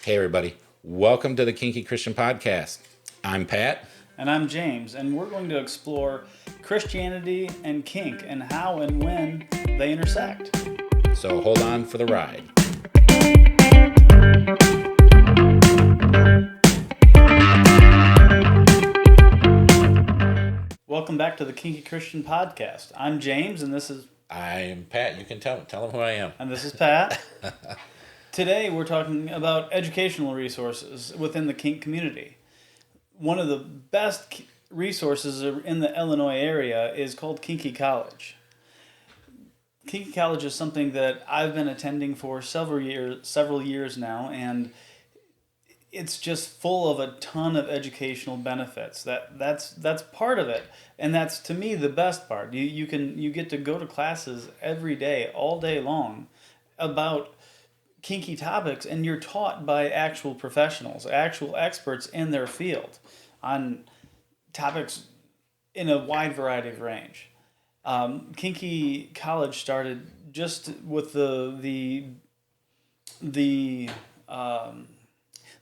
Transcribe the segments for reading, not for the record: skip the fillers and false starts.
Hey, everybody. Welcome to the Kinky Christian Podcast. I'm Pat. And I'm James, and we're going to explore Christianity and kink and how and when they intersect. So hold on for the ride. Welcome back to the Kinky Christian Podcast. I'm James, and I'm Pat. You can tell them who I am. and this is Pat. Today we're talking about educational resources within the kink community. One of the best resources in the Illinois area is called Kinky Kollege. Kinky Kollege is something that I've been attending for several years now, and it's just full of a ton of educational benefits. That's part of it, and that's to me the best part. You get to go to classes every day, all day long, about kinky topics, and you're taught by actual professionals, actual experts in their field on topics in a wide variety of range. Kinky Kollege started just with the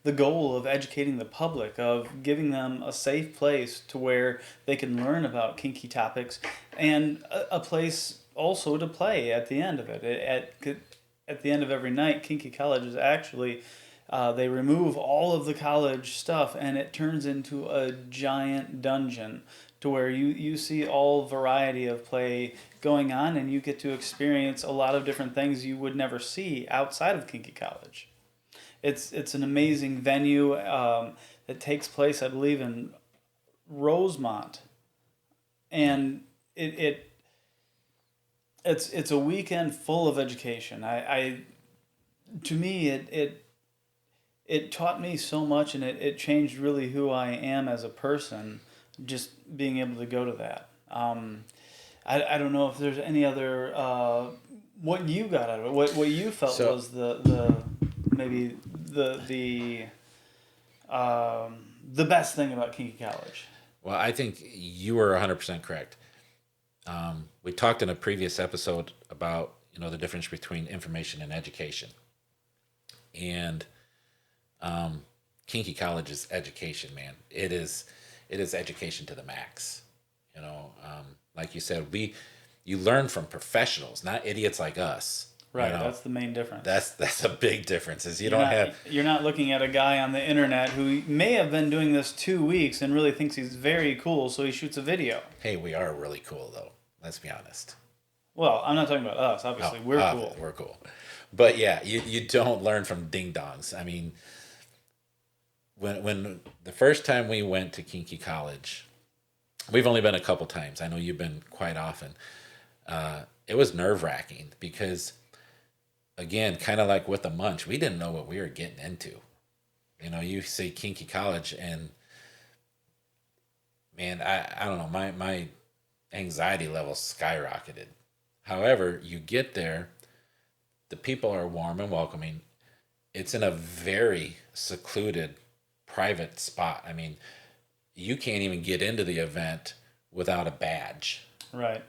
goal of educating the public, of giving them a safe place to where they can learn about kinky topics, and a place also to play at the end of it. At the end of every night, Kinky Kollege is actually, they remove all of the college stuff and it turns into a giant dungeon to where you see all variety of play going on, and you get to experience a lot of different things you would never see outside of Kinky Kollege. It's an amazing venue that takes place, I believe, in Rosemont, and it's a weekend full of education. To me it taught me so much, and it changed really who I am as a person. Just being able to go to that. I don't know if there's any other what you got out of it. What you felt was the maybe the best thing about Kinky Kollege. Well, I think you were 100% correct. We talked in a previous episode about the difference between information and education, and Kinky Kollege is education, man. It is education to the max. Like you said, you learn from professionals, not idiots like us. Right, that's the main difference. That's a big difference. Is you're not looking at a guy on the internet who may have been doing this 2 weeks and really thinks he's very cool, so he shoots a video. Hey, we are really cool though. Let's be honest. Well, I'm not talking about us. Obviously, we're cool. We're cool. But yeah, you don't learn from ding dongs. I mean, when the first time we went to Kinky Kollege, we've only been a couple times. I know you've been quite often. It was nerve-wracking because, again, kind of like with the Munch, we didn't know what we were getting into. You say Kinky Kollege, and man, I don't know, my anxiety level skyrocketed. However, you get there, the people are warm and welcoming. It's in a very secluded, private spot. I mean, you can't even get into the event without a badge. Right.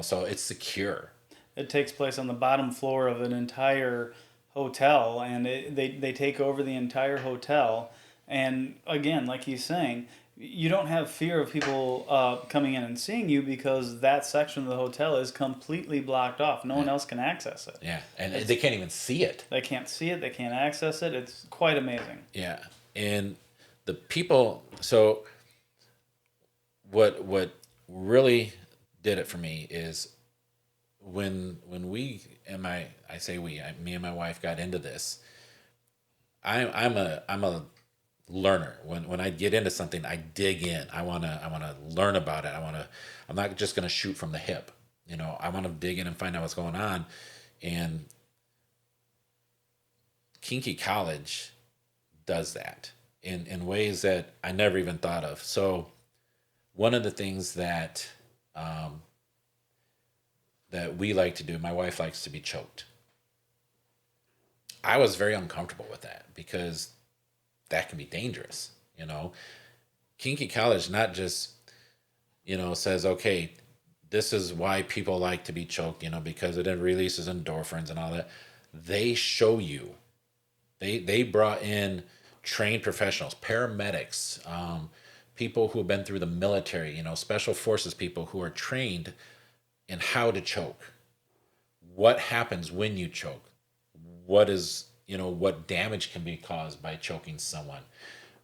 So it's secure. It takes place on the bottom floor of an entire hotel, and they take over the entire hotel. And again, like he's saying, you don't have fear of people coming in and seeing you because that section of the hotel is completely blocked off. No one else can access it. Yeah, and they can't even see it. They can't see it. They can't access it. It's quite amazing. Yeah, and the people. So what really did it for me is when we and me and my wife got into this. I'm a learner. When I get into something, I dig in. I wanna learn about it. I'm not just gonna shoot from the hip. I want to dig in and find out what's going on. And Kinky Kollege does that in ways that I never even thought of. So one of the things that that we like to do, my wife likes to be choked. I was very uncomfortable with that because that can be dangerous. Kinky Kollege not just says, okay, this is why people like to be choked, because it releases endorphins and all that. They show you They brought in trained professionals, paramedics, people who have been through the military, special forces people who are trained in how to choke, what happens when you choke, what damage can be caused by choking someone,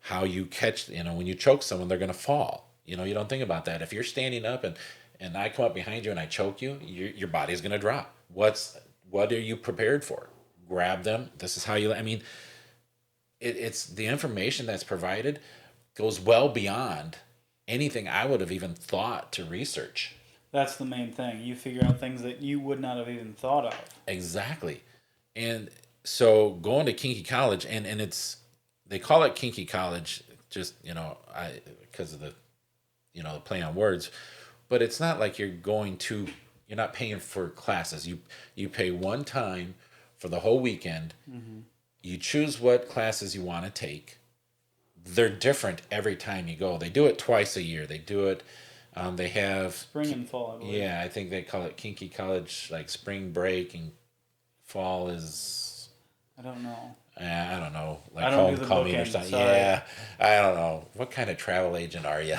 how you catch, when you choke someone, they're going to fall. You don't think about that. If you're standing up and I come up behind you and I choke you, your body's going to drop. What are you prepared for? Grab them. This is how you, it's the information that's provided goes well beyond anything I would have even thought to research. That's the main thing. You figure out things that you would not have even thought of. Exactly. And so going to Kinky Kollege, and they call it Kinky Kollege just, I because of the play on words, but it's not like you're not paying for classes. You pay one time for the whole weekend. Mm-hmm. You choose what classes you want to take. They're different every time you go. They do it twice a year. They do it. They have spring and fall, I believe. Yeah, I think they call it Kinky Kollege, like spring break, and fall is. I don't know. I don't know, like homecoming or something. Sorry. Yeah, I don't know. What kind of travel agent are you?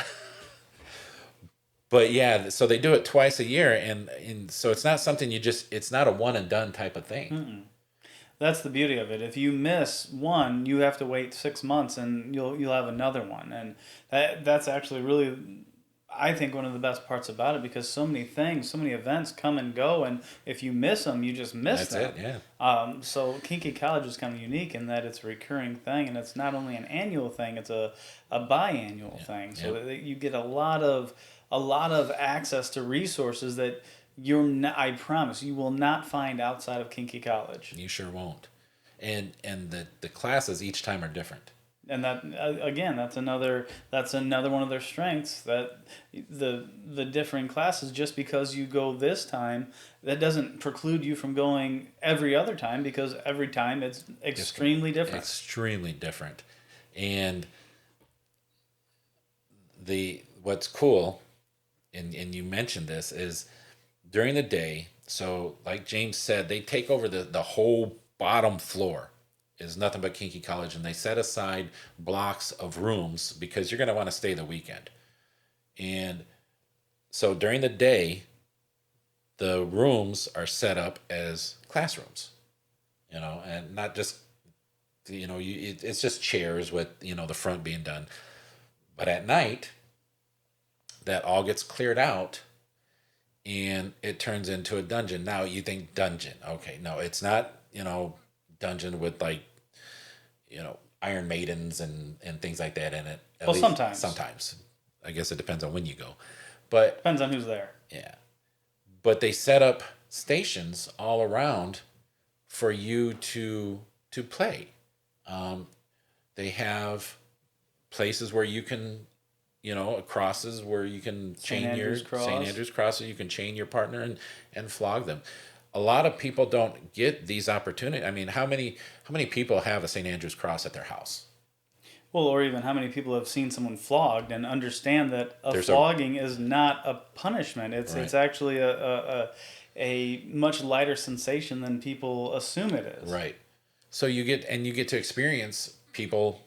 But yeah, so they do it twice a year, and so it's not something it's not a one and done type of thing. Mm-mm. That's the beauty of it. If you miss one, you have to wait 6 months, and you'll have another one, and that's actually really, I think, one of the best parts about it, because so many things, so many events come and go, and if you miss them, you just miss them. That's it, yeah. So Kinky Kollege is kind of unique in that it's a recurring thing, and it's not only an annual thing; it's a biannual thing. So you get a lot of access to resources that I promise you will not find outside of Kinky Kollege. You sure won't. And the classes each time are different. And that again, that's another one of their strengths, that the differing classes. Just because you go this time, that doesn't preclude you from going every other time, because every time it's extremely different. Extremely different. And what's cool, and you mentioned this, is during the day, so like James said, they take over the whole bottom floor is nothing but Kinky Kollege, and they set aside blocks of rooms because you're going to want to stay the weekend. And so during the day, the rooms are set up as classrooms, and not just, it's just chairs with, the front being done. But at night, that all gets cleared out and it turns into a dungeon. Now you think dungeon. Okay, no, it's not, dungeon with like, Iron Maidens and things like that in it. Well, sometimes. Sometimes. I guess it depends on when you go. But depends on who's there. Yeah. But they set up stations all around for you to play. They have places where you can, crosses where you can chain your St. Andrew's cross, so you can chain your partner and flog them. A lot of people don't get these opportunities. I mean, how many people have a St. Andrew's cross at their house? Well, or even how many people have seen someone flogged and understand that flogging is not a punishment. It's right. It's actually a much lighter sensation than people assume it is. Right. So you get to experience people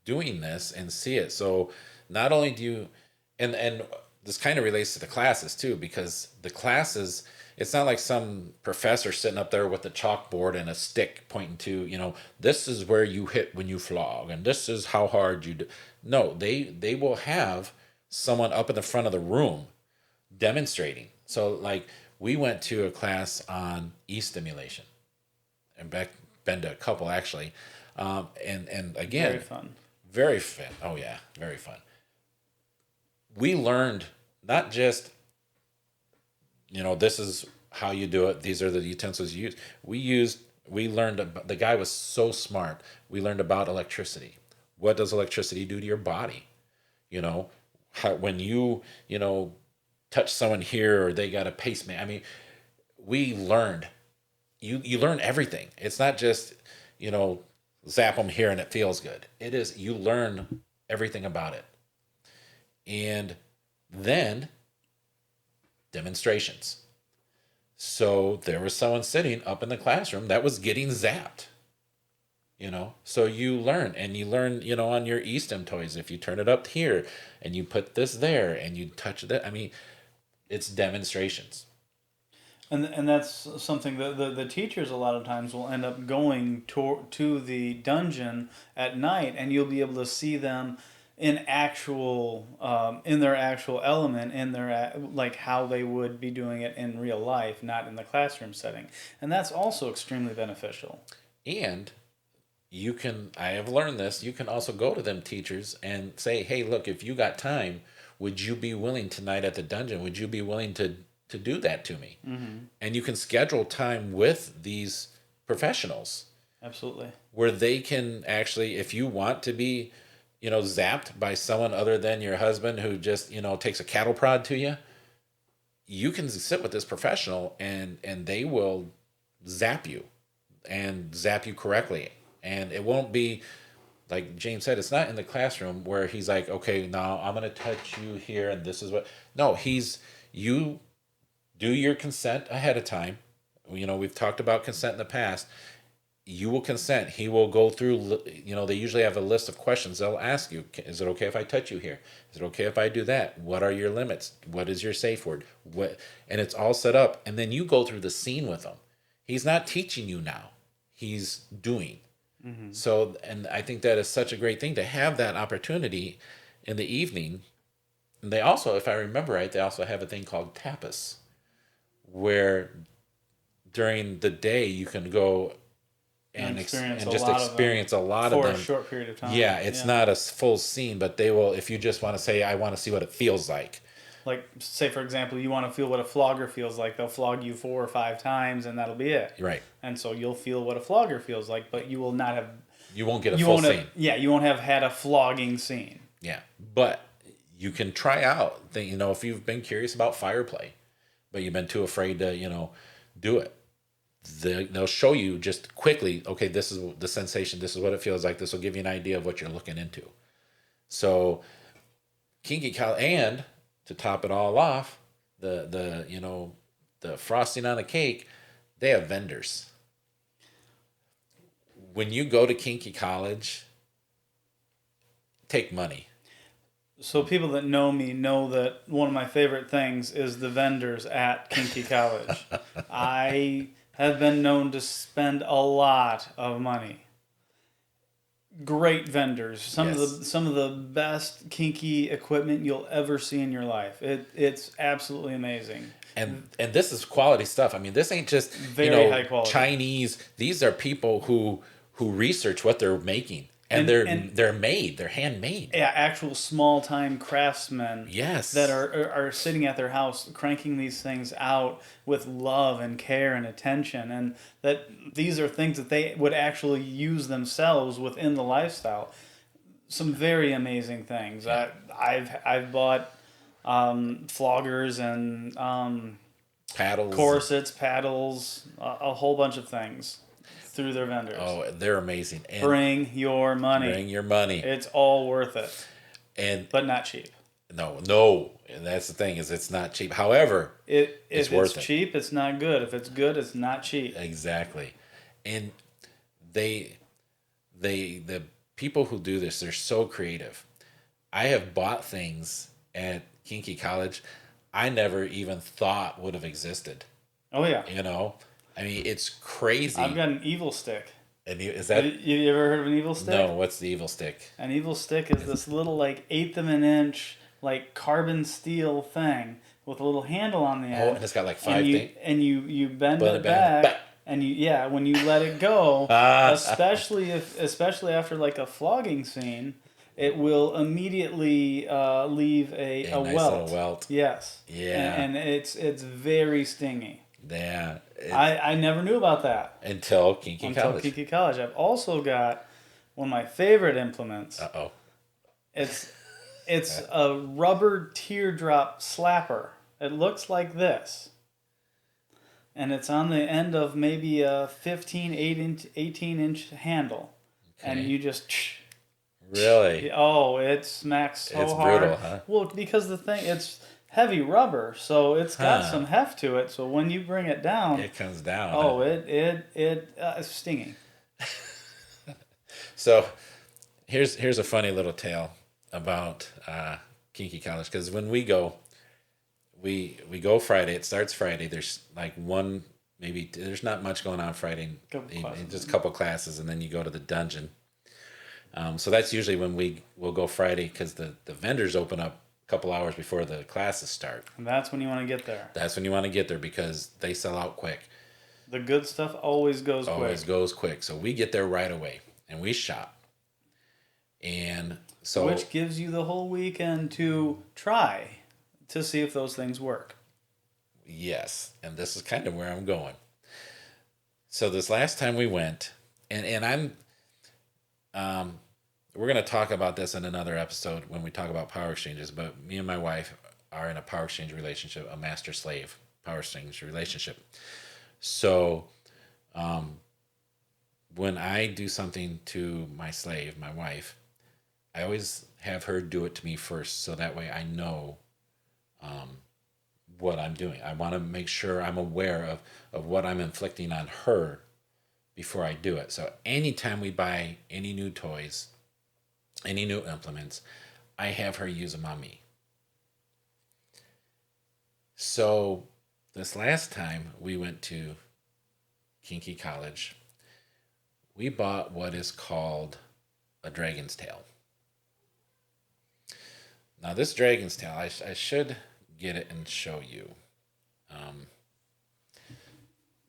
doing this and see it. So not only do you, and this kind of relates to the classes too, because the classes, it's not like some professor sitting up there with a chalkboard and a stick pointing to, this is where you hit when you flog, and this is how hard you do. No, they will have someone up in the front of the room demonstrating. So like we went to a class on e-stimulation, and been to a couple actually, and again, very fun. Very fun. Oh yeah, very fun. We learned not just, this is how you do it, these are the utensils you use. We learned about, the guy was so smart. We learned about electricity. What does electricity do to your body? When you, touch someone here or they got a pacemaker. I mean, we learned, you learn everything. It's not just, zap them here and it feels good. It is, you learn everything about it. And then demonstrations. So there was someone sitting up in the classroom that was getting zapped. So you learn, and you learn, on your eSTEM toys, if you turn it up here and you put this there and you touch that. I mean, it's demonstrations. And that's something that the teachers a lot of times will end up going to the dungeon at night, and you'll be able to see them in their actual element, in their like how they would be doing it in real life, not in the classroom setting, and that's also extremely beneficial. And I have learned this, you can also go to them teachers and say, hey, look, if you got time, would you be willing tonight at the dungeon? Would you be willing to do that to me? And you can schedule time with these professionals Absolutely. where they can actually, if you want to be, zapped by someone other than your husband who just, takes a cattle prod to you, you can sit with this professional and they will zap you and zap you correctly. And it won't be like James said, it's not in the classroom where he's like, okay, now I'm going to touch you here and this is what. No, you do your consent ahead of time. We've talked about consent in the past. You will consent. He will go through, they usually have a list of questions they'll ask you. Is it okay if I touch you here? Is it okay if I do that? What are your limits? What is your safe word? And it's all set up. And then you go through the scene with him. He's not teaching you now. He's doing. So, and I think that is such a great thing to have that opportunity in the evening. And they also, if I remember right, they also have a thing called tapas, where during the day you can go and just experience a lot of them for a short period of time. Yeah, it's not a full scene, but they will, if you just want to say, I want to see what it feels like. Like, say, for example, you want to feel what a flogger feels like. They'll flog you 4 or 5 times, and that'll be it. Right. And so you'll feel what a flogger feels like, but you will not have... You won't get a full scene. You won't have had a flogging scene. Yeah. But you can try out, if you've been curious about fire play, but you've been too afraid to, do it. They'll show you just quickly, okay, this is the sensation, this is what it feels like, this will give you an idea of what you're looking into. So, Kinky Kollege, and to top it all off, the frosting on the cake, they have vendors. When you go to Kinky Kollege, take money. So people that know me know that one of my favorite things is the vendors at Kinky Kollege. I have been known to spend a lot of money. Great vendors. Some of the best kinky equipment you'll ever see in your life. It's absolutely amazing. And this is quality stuff. I mean, this ain't just very high quality Chinese. These are people who research what they're making. And they're made. They're handmade. Yeah, actual small time craftsmen. Yes. That are sitting at their house cranking these things out with love and care and attention, and that these are things that they would actually use themselves within the lifestyle. Some very amazing things. Yeah. I've bought floggers and paddles, corsets, paddles, a whole bunch of things through their vendors. Oh, they're amazing. And bring your money. Bring your money. It's all worth it. But not cheap. No. And that's the thing, is it's not cheap. However, if it's cheap, it's not good. If it's good, it's not cheap. Exactly. And the people who do this, they're so creative. I have bought things at Kinky Kollege I never even thought would have existed. Oh yeah. I mean, it's crazy. I've got an evil stick. And is that? You ever heard of an evil stick? No. What's the evil stick? An evil stick is this little 1/8 of an inch carbon steel thing with a little handle on the end. Oh, and it's got 5 things. And you bend it back. And when you let it go, especially after a flogging scene, it will immediately leave a nice welt. Little welt. Yes. Yeah. And it's very stingy. Yeah. I never knew about that. Until Kinky Kollege. I've also got one of my favorite implements. Uh-oh. It's a rubber teardrop slapper. It looks like this. And it's on the end of maybe a 18-inch handle. Okay. And you just... Really? Oh, it smacks so hard. It's brutal, huh? Well, because it's heavy rubber, so it's got some heft to it. So when you bring it down, it comes down. Oh, it's stinging. So here's a funny little tale about Kinky Kollege, because when we go Friday. It starts Friday. There's like one, maybe there's not much going on Friday. Just a couple classes, and then you go to the dungeon. So that's usually when we'll go Friday, because the vendors open up a couple hours before the classes start. And that's when you want to get there. That's when you want to get there, because they sell out quick. The good stuff always goes quick. So we get there right away and we shop. And so, which gives you the whole weekend to try to see if those things work. Yes, and this is kind of where I'm going. So this last time we went, and we're going to talk about this in another episode when we talk about power exchanges, but me and my wife are in a power exchange relationship, a master-slave power exchange relationship. So when I do something to my slave, my wife, I always have her do it to me first, so that way I know what I'm doing. I want to make sure I'm aware of what I'm inflicting on her before I do it. So anytime we buy any new toys, any new implements, I have her use them on me. So this last time we went to Kinky Kollege, we bought what is called a dragon's tail. Now this dragon's tail, I should get it and show you.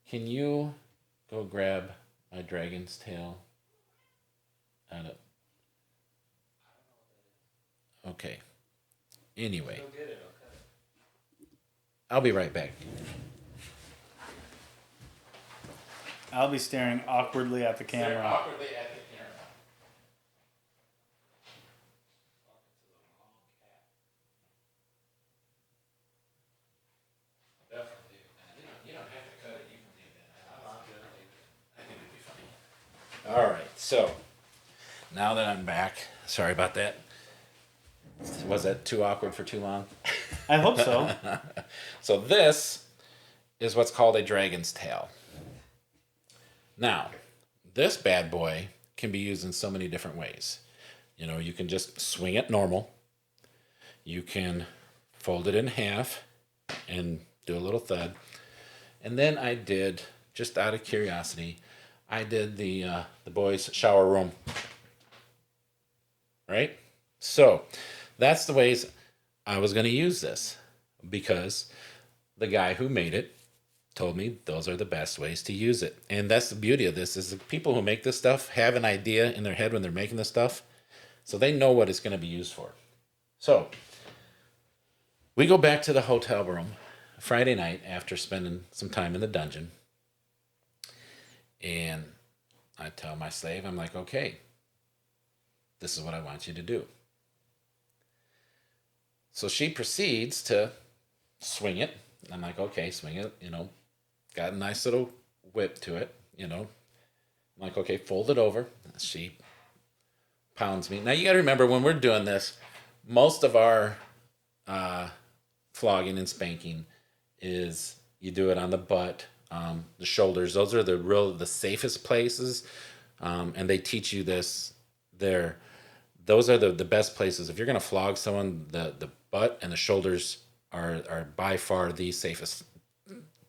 Can you go grab my dragon's tail? Okay. Anyway, I'll be right back. I'll be staring awkwardly at the camera. All right, so now that I'm back, sorry about that. Was that too awkward for too long? I hope so. So this is what's called a dragon's tail. Now, this bad boy can be used in so many different ways. You know, you can just swing it normal. You can fold it in half and do a little thud. And then I did, just out of curiosity, I did the boys' shower room. Right? So that's the ways I was going to use this, because the guy who made it told me those are the best ways to use it. And that's the beauty of this, is the people who make this stuff have an idea in their head when they're making this stuff, so they know what it's going to be used for. So we go back to the hotel room Friday night after spending some time in the dungeon. And I tell my slave, I'm like, okay, this is what I want you to do. So she proceeds to swing it. I'm like, okay, swing it, got a nice little whip to it, I'm like, okay, fold it over. She pounds me. Now you got to remember, when we're doing this, most of our flogging and spanking is you do it on the butt, the shoulders. Those are the safest places, and they teach you this there. Those are the best places. If you're going to flog someone, the butt and the shoulders are by far the safest.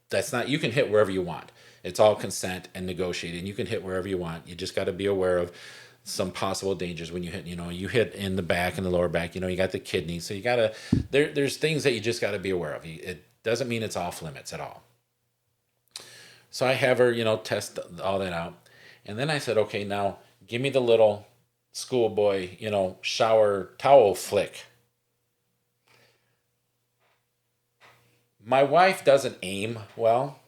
That's not, you can hit wherever you want. It's all consent and negotiating. You can hit wherever you want. You just got to be aware of some possible dangers when you hit. You hit in the back and the lower back. You got the kidneys, so you gotta. There's things that you just got to be aware of. It doesn't mean it's off limits at all. So I have her, test all that out, and then I said, okay, now give me the little schoolboy, shower towel flick. My wife doesn't aim well,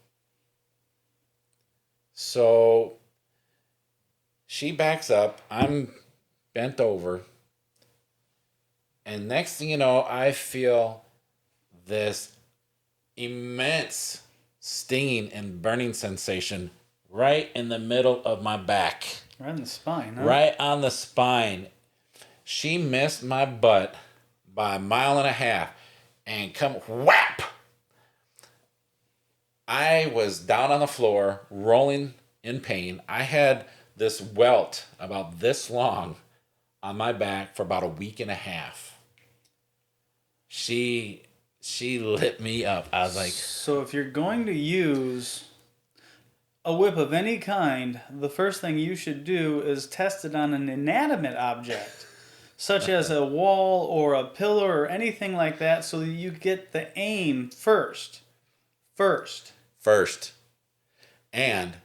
so she backs up. I'm bent over, and next thing you know, I feel this immense stinging and burning sensation right in the middle of my back. Right on the spine, huh? Right on the spine. She missed my butt by 1.5 miles and come whap! I was down on the floor, rolling in pain. I had this welt about this long on my back for about a week and a half. She lit me up. I was like, So if you're going to use a whip of any kind, the first thing you should do is test it on an inanimate object, such as a wall or a pillar or anything like that, so that you get the aim first. first. And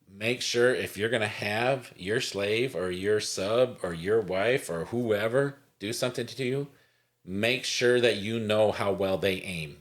make sure if you're going to have your slave or your sub or your wife or whoever do something to you, make sure that you know how well they aim.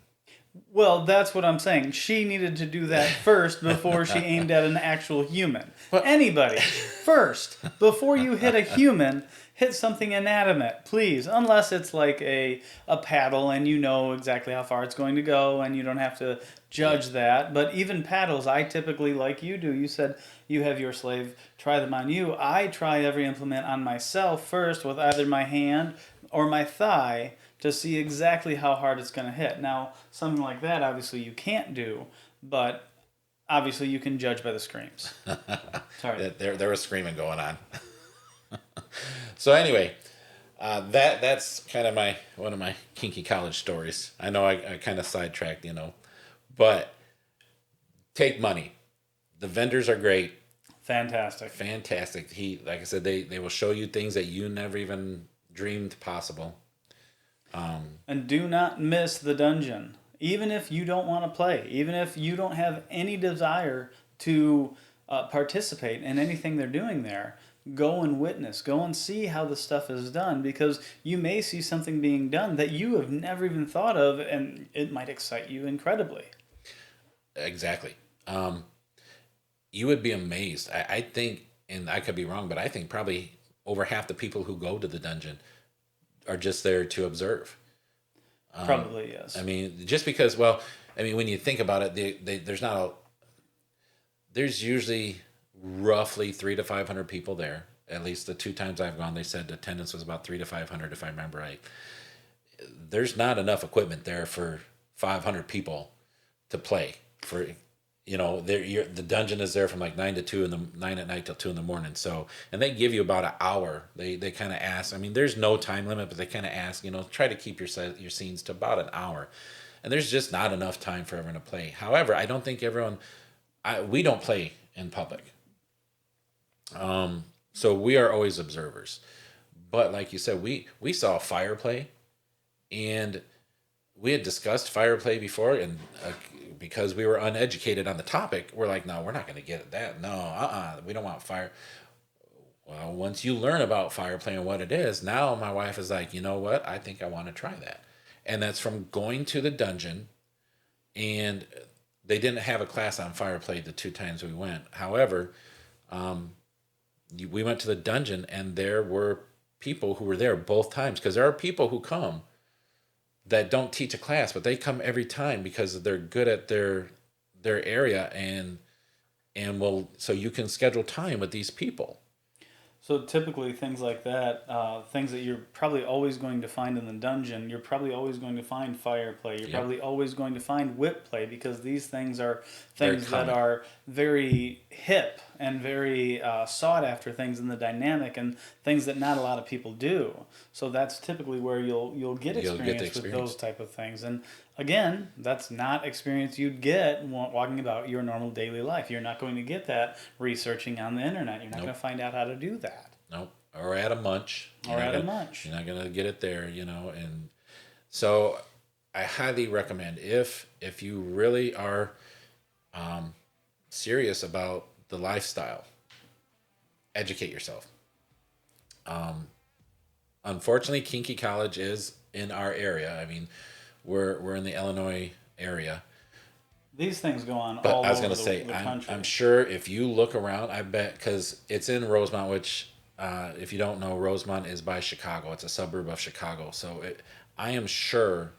Well, that's what I'm saying. She needed to do that first before she aimed at an actual human. Anybody, first, before you hit a human, hit something inanimate, please. Unless it's like a paddle and you know exactly how far it's going to go and you don't have to judge that. But even paddles, I typically, like you do, you said you have your slave try them on you. I try every implement on myself first with either my hand or my thigh to see exactly how hard it's going to hit. Now, something like that, obviously, you can't do, but obviously you can judge by the screams. Sorry. There was screaming going on. So anyway, that's kind of one of my Kinky Kollege stories. I know I kind of sidetracked, but take money. The vendors are great. Fantastic. Like I said, they will show you things that you never even dreamed possible. And do not miss the dungeon. Even if you don't want to play, even if you don't have any desire to participate in anything they're doing there, go and witness. Go and see how the stuff is done, because you may see something being done that you have never even thought of, and it might excite you incredibly. Exactly. You would be amazed. I think, and I could be wrong, but I think probably over half the people who go to the dungeon are just there to observe. Probably, yes. I mean, just because, when you think about it, there's usually roughly 300 to 500 people there. At least the 2 times I've gone, they said attendance was about 300 to 500, if I remember right. There's not enough equipment there for 500 people to play. The dungeon is there from like 9 at night till 2 in the morning. So, and they give you about an hour. They kind of ask. I mean, there's no time limit, but they kind of ask. Try to keep your scenes to about an hour, and there's just not enough time for everyone to play. However, I don't think everyone. We don't play in public. So we are always observers. But like you said, we saw fire play, and we had discussed fire play before, and because we were uneducated on the topic, we're like, no, we're not going to get at that. No, we don't want fire. Well, once you learn about fire play and what it is, now my wife is like, you know what? I think I want to try that. And that's from going to the dungeon, and they didn't have a class on fire play the 2 times we went. However, we went to the dungeon, and there were people who were there both times, because there are people who come that don't teach a class, but they come every time because they're good at their area, and so you can schedule time with these people. So typically things like that, things that you're probably always going to find in the dungeon, you're probably always going to find fire play. You're probably always going to find whip play, because these things are things that are very hip and very sought after things in the dynamic, and things that not a lot of people do. So that's typically where you'll get experience with those type of things. And again, that's not experience you'd get walking about your normal daily life. You're not going to get that researching on the internet. You're not going to find out how to do that. Nope. Or at a munch. You're not going to get it there, And so I highly recommend, if you really are serious about the lifestyle, educate yourself. Unfortunately, Kinky Kollege is in our area. I mean, we're in the Illinois area. These things go on but all I was over going to say, the country. I'm sure if you look around, I bet, because it's in Rosemont, which, if you don't know, Rosemont is by Chicago. It's a suburb of Chicago. So I am sure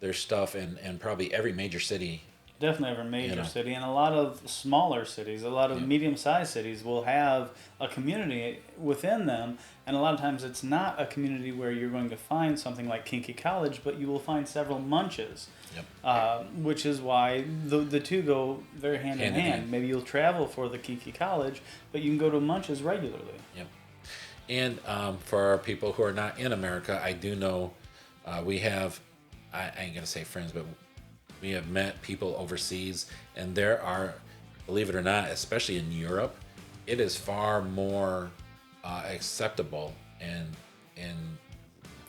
there's stuff in probably every major city Definitely every major know. city, and a lot of smaller cities, a lot of Yeah. medium-sized cities will have a community within them, and a lot of times it's not a community where you're going to find something like Kinky College, but you will find several munches, Yep. which is why the two go very hand in Hand in hand. hand. Maybe you'll travel for the Kinky College, but you can go to munches regularly. Yep. And for our people who are not in America, I do know we have, I ain't going to say friends, but we have met people overseas, and there are, believe it or not, especially in Europe, it is far more acceptable and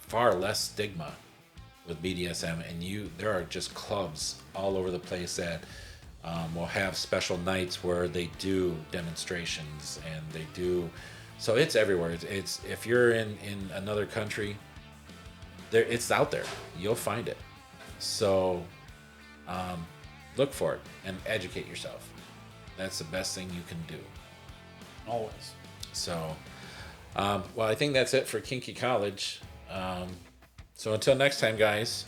far less stigma with BDSM. And there are just clubs all over the place that will have special nights where they do demonstrations and they do. So it's everywhere. It's if you're in another country, it's out there. You'll find it. So look for it and educate yourself. That's the best thing you can do. Always. So, well, I think that's it for Kinky College. So until next time, guys,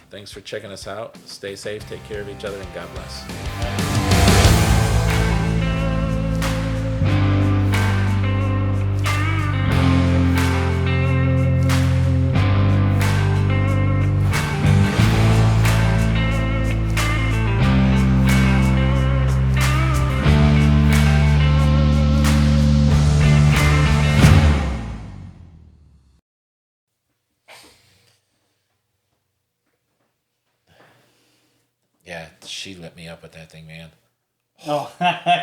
thanks for checking us out. Stay safe, take care of each other, and God bless. Yeah, she lit me up with that thing, man. Oh,